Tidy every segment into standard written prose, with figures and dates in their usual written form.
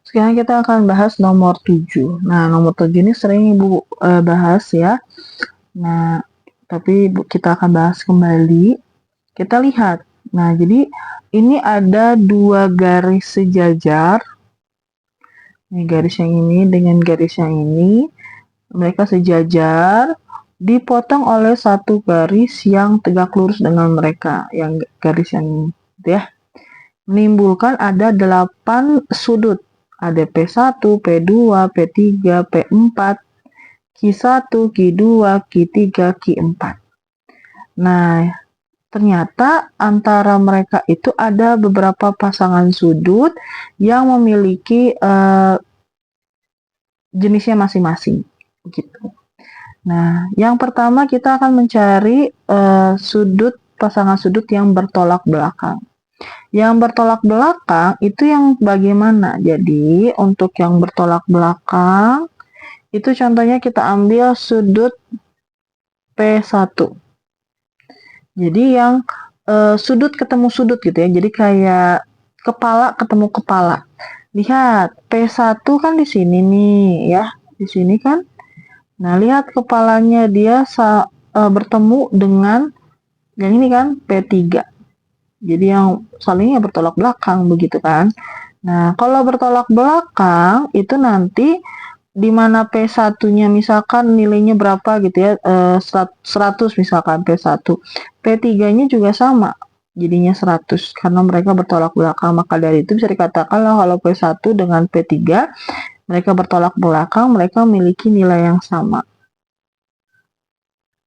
Sekarang kita akan bahas nomor 7. Nah, nomor 7 ini sering Ibu bahas ya. Nah, tapi kita akan bahas kembali. Kita lihat. Nah, jadi ini ada dua garis sejajar. Ini garis yang ini dengan garis yang ini. Mereka sejajar, dipotong oleh satu garis yang tegak lurus dengan mereka, yang garis yang ini, gitu ya. Menimbulkan ada 8 sudut. Ada P1, P2, P3, P4, Q1, Q2, Q3, Q4. Nah, ternyata antara mereka itu ada beberapa pasangan sudut yang memiliki jenisnya masing-masing. Gitu. Nah, yang pertama kita akan mencari pasangan sudut yang bertolak belakang. Yang bertolak belakang itu yang bagaimana? Jadi, untuk yang bertolak belakang, itu contohnya kita ambil sudut P1. Jadi, yang sudut ketemu sudut gitu ya. Jadi, kayak kepala ketemu kepala. Lihat, P1 kan di sini nih ya. Di sini kan. Nah, lihat kepalanya dia bertemu dengan yang ini kan, P3. Jadi yang salingnya bertolak belakang begitu kan. Nah, kalau bertolak belakang itu nanti di mana P1-nya misalkan nilainya berapa gitu ya, 100 misalkan P1. P3-nya juga sama, jadinya 100 karena mereka bertolak belakang. Maka dari itu bisa dikatakan kalau P1 dengan P3 mereka bertolak belakang, mereka memiliki nilai yang sama.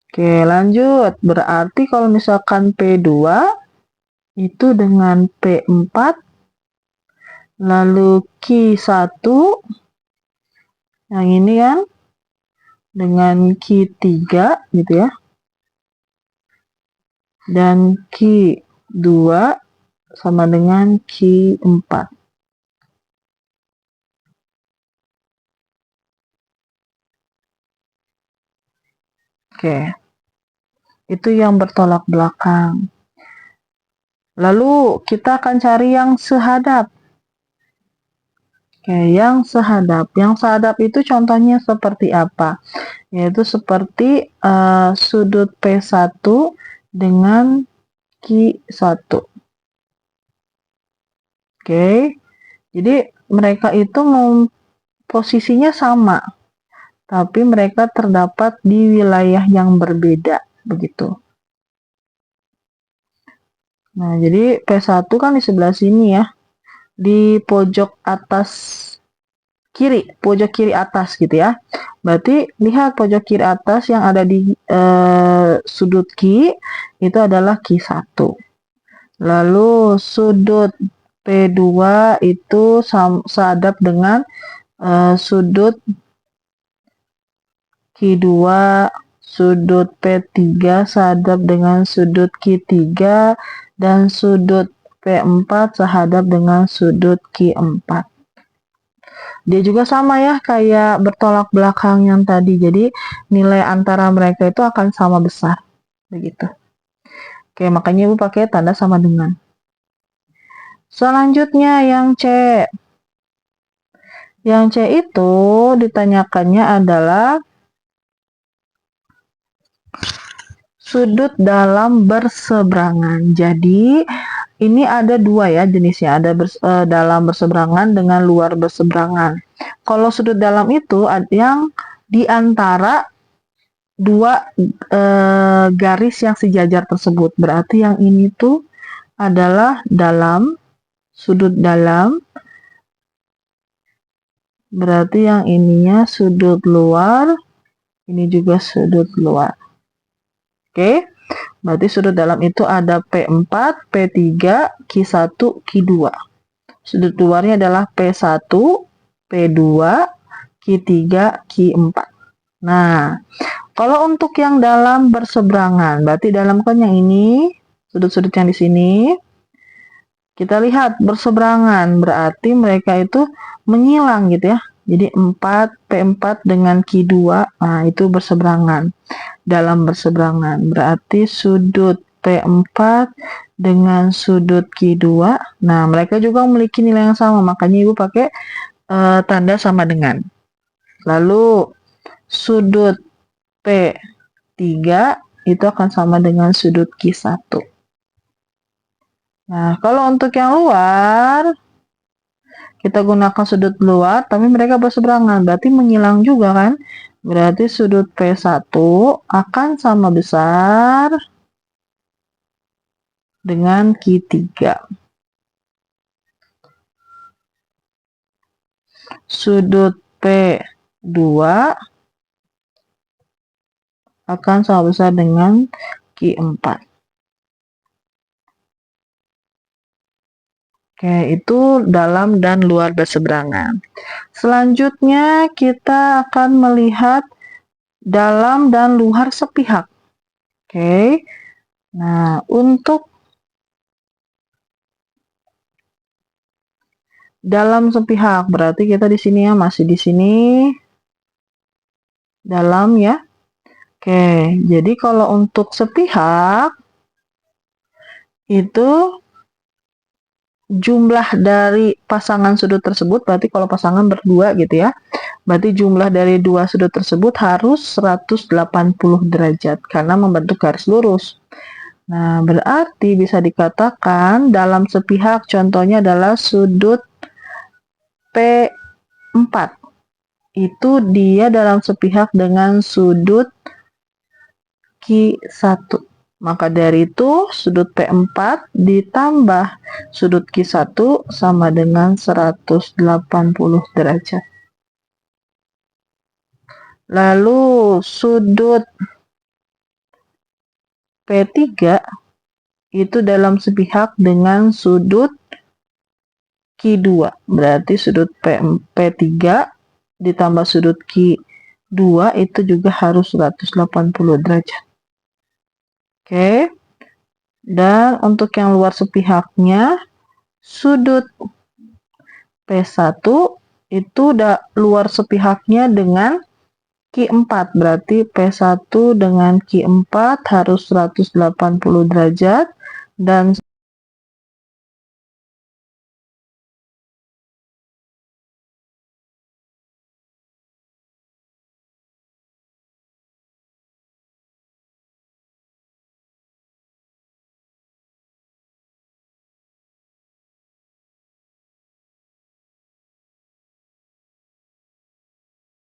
Oke, lanjut. Berarti kalau misalkan P2 itu dengan P4, lalu Q1, yang ini kan, dengan Q3 gitu ya, dan Q2 sama dengan Q4. Oke, itu yang bertolak belakang. Lalu kita akan cari yang sehadap. Oke, yang sehadap. Yang sehadap itu contohnya seperti apa? Yaitu seperti sudut P1 dengan Q1. Oke, jadi mereka itu posisinya sama, tapi mereka terdapat di wilayah yang berbeda, begitu. Nah, jadi P1 kan di sebelah sini ya, di pojok atas kiri, pojok kiri atas gitu ya. Berarti lihat pojok kiri atas yang ada di sudut Q itu adalah Q1. Lalu sudut P2 itu sehadap dengan sudut Q2, sudut P3 sehadap dengan sudut Q3, dan sudut P4 sehadap dengan sudut Q4. Dia juga sama ya, kayak bertolak belakang yang tadi. Jadi nilai antara mereka itu akan sama besar. Begitu. Oke, makanya Ibu pakai tanda sama dengan. Selanjutnya yang C. Yang C itu ditanyakannya adalah sudut dalam berseberangan. Jadi ini ada dua ya jenisnya, ada dalam berseberangan dengan luar berseberangan. Kalau sudut dalam itu yang di antara dua garis yang sejajar tersebut. Berarti yang ini tuh adalah dalam, sudut dalam. Berarti yang ininya sudut luar, ini juga sudut luar. Oke, berarti sudut dalam itu ada P4, P3, Q1, Q2. Sudut luarnya adalah P1, P2, Q3, Q4. Nah, kalau untuk yang dalam berseberangan, berarti dalam kan yang ini, sudut-sudut yang di sini, kita lihat berseberangan, berarti mereka itu menyilang gitu ya. Jadi P4 dengan Q2, nah itu berseberangan. Dalam berseberangan, berarti sudut P4 dengan sudut Q2, nah mereka juga memiliki nilai yang sama, makanya Ibu pakai tanda sama dengan. Lalu sudut P3 itu akan sama dengan sudut Q1. Nah, kalau untuk yang luar, kita gunakan sudut luar, tapi mereka berseberangan, berarti menyilang juga kan? Berarti sudut P1 akan sama besar dengan Q3. Sudut P2 akan sama besar dengan Q4. Oke, itu dalam dan luar berseberangan. Selanjutnya kita akan melihat dalam dan luar sepihak. Oke. Nah, untuk dalam sepihak berarti kita di sini ya, masih di sini dalam ya. Oke, jadi kalau untuk sepihak itu jumlah dari pasangan sudut tersebut, berarti kalau pasangan berdua gitu ya, berarti jumlah dari dua sudut tersebut harus 180 derajat karena membentuk garis lurus. Nah, berarti bisa dikatakan dalam sepihak contohnya adalah sudut P4. Itu dia dalam sepihak dengan sudut Q1. Maka dari itu sudut P4 ditambah sudut Q1 sama dengan 180 derajat. Lalu sudut P3 itu dalam sepihak dengan sudut Q2. Berarti sudut P3 ditambah sudut Q2 itu juga harus 180 derajat. Oke. Dan untuk yang luar sepihaknya, sudut P1 itu luar sepihaknya dengan Q4. Berarti P1 dengan Q4 harus 180 derajat. Dan